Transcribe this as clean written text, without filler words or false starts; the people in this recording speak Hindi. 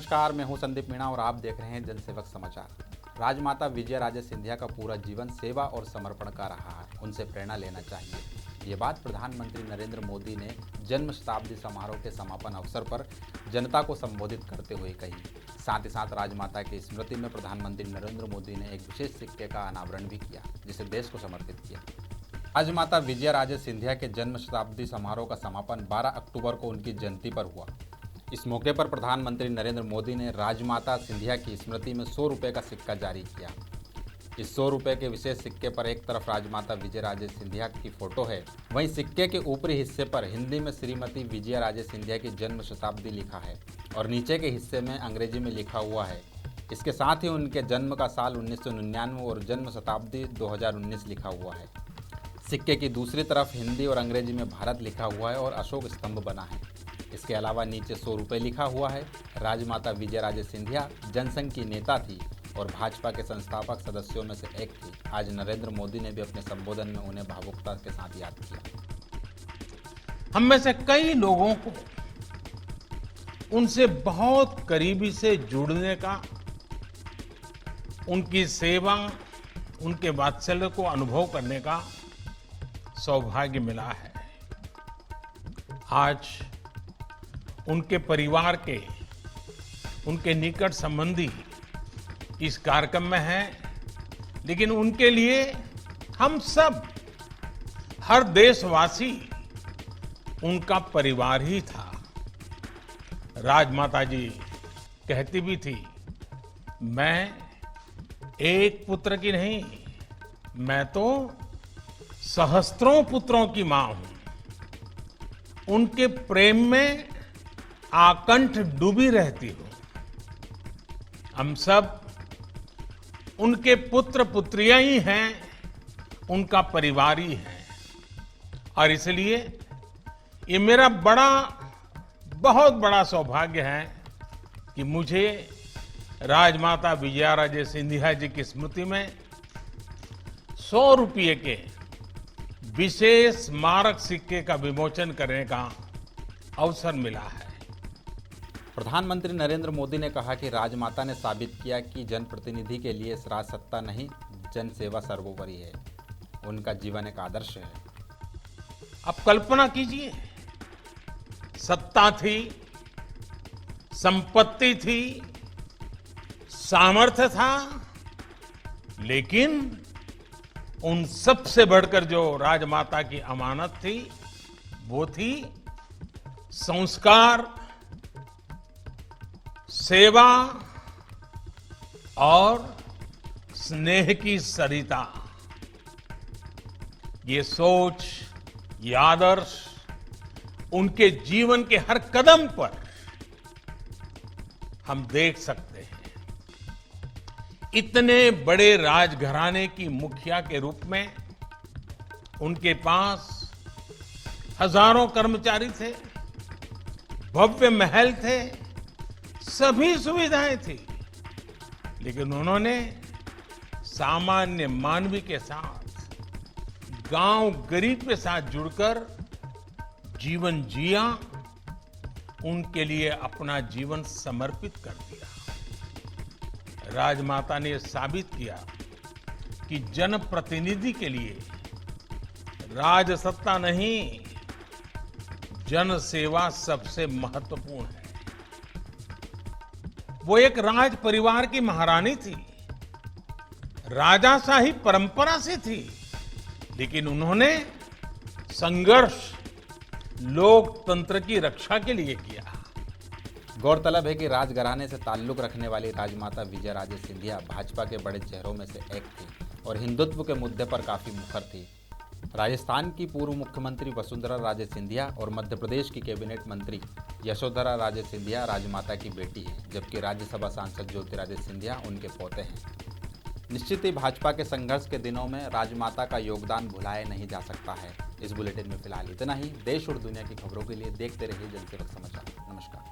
नमस्कार, मैं हूं संदीप मीणा और आप देख रहे हैं जनसेवक समाचार। राजमाता विजया राजे सिंधिया का पूरा जीवन सेवा और समर्पण का रहा है, उनसे प्रेरणा लेना चाहिए। ये बात प्रधानमंत्री नरेंद्र मोदी ने जन्म शताब्दी समारोह के समापन अवसर पर जनता को संबोधित करते हुए कही। साथ ही साथ राजमाता की स्मृति में प्रधानमंत्री नरेंद्र मोदी ने एक विशेष सिक्के का अनावरण भी किया, जिसे देश को समर्पित किया। राजमाता विजया राजे सिंधिया के जन्म शताब्दी समारोह का समापन 12 अक्टूबर को उनकी जयंती पर हुआ। इस मौके पर प्रधानमंत्री नरेंद्र मोदी ने राजमाता सिंधिया की स्मृति में 100 रुपये का सिक्का जारी किया। इस 100 रुपये के विशेष सिक्के पर एक तरफ राजमाता विजया राजे सिंधिया की फोटो है, वहीं सिक्के के ऊपरी हिस्से पर हिंदी में श्रीमती विजया राजे सिंधिया की जन्म शताब्दी लिखा है और नीचे के हिस्से में अंग्रेजी में लिखा हुआ है। इसके साथ ही उनके जन्म का साल 1999 और जन्म शताब्दी 2019 लिखा हुआ है। सिक्के की दूसरी तरफ हिंदी और अंग्रेजी में भारत लिखा हुआ है और अशोक स्तंभ बना है। इसके अलावा नीचे 100 रुपये लिखा हुआ है। राजमाता विजया राजे सिंधिया जनसंघ की नेता थी और भाजपा के संस्थापक सदस्यों में से एक थी। आज नरेंद्र मोदी ने भी अपने संबोधन में उन्हें भावुकता के साथ याद किया। हम में से कई लोगों को उनसे बहुत करीबी से जुड़ने का, उनकी सेवा, उनके वात्सल्य को अनुभव करने का सौभाग्य मिला है। आज उनके परिवार के, उनके निकट संबंधी इस कार्यक्रम में हैं, लेकिन उनके लिए हम सब, हर देशवासी उनका परिवार ही था। राजमाता जी कहती भी थी, मैं एक पुत्र की नहीं, मैं तो सहस्त्रों पुत्रों की मां हूं। उनके प्रेम में आकंठ डूबी रहती हूं। हम सब उनके पुत्र पुत्रियां ही हैं, उनका परिवार ही है। और इसलिए ये मेरा बहुत बड़ा सौभाग्य है कि मुझे राजमाता विजया राजे सिंधिया जी की स्मृति में 100 रुपये के विशेष स्मारक सिक्के का विमोचन करने का अवसर मिला है। प्रधानमंत्री नरेंद्र मोदी ने कहा कि राजमाता ने साबित किया कि जनप्रतिनिधि के लिए राज सत्ता नहीं, जन सेवा सर्वोपरि है। उनका जीवन एक आदर्श है। अब कल्पना कीजिए, सत्ता थी, संपत्ति थी, सामर्थ्य था, लेकिन उन सबसे बढ़कर जो राजमाता की अमानत थी, वो थी संस्कार, सेवा और स्नेह की सरिता। ये सोच, ये आदर्श उनके जीवन के हर कदम पर हम देख सकते हैं। इतने बड़े राजघराने की मुखिया के रूप में उनके पास हजारों कर्मचारी थे, भव्य महल थे, सभी सुविधाएं थी, लेकिन उन्होंने सामान्य मानवी के साथ, गांव गरीब के साथ जुड़कर जीवन जिया, उनके लिए अपना जीवन समर्पित कर दिया। राजमाता ने साबित किया कि जनप्रतिनिधि के लिए राजसत्ता नहीं, जन सेवा सबसे महत्वपूर्ण है। वो एक राज परिवार की महारानी थी, राजाशाही परंपरा से थी, लेकिन उन्होंने संघर्ष लोकतंत्र की रक्षा के लिए किया। गौरतलब है कि राजघराने से ताल्लुक रखने वाली राजमाता विजया राजे सिंधिया भाजपा के बड़े चेहरों में से एक थी और हिंदुत्व के मुद्दे पर काफी मुखर थी। राजस्थान की पूर्व मुख्यमंत्री वसुंधरा राजे सिंधिया और मध्य प्रदेश की कैबिनेट मंत्री यशोधरा राजे सिंधिया राजमाता की बेटी है, जबकि राज्यसभा सांसद ज्योतिरादित्य सिंधिया उनके पोते हैं। निश्चित ही भाजपा के संघर्ष के दिनों में राजमाता का योगदान भुलाया नहीं जा सकता है। इस बुलेटिन में फिलहाल इतना ही। देश और दुनिया की खबरों के लिए देखते रहिए जनसेवक समाचार। नमस्कार।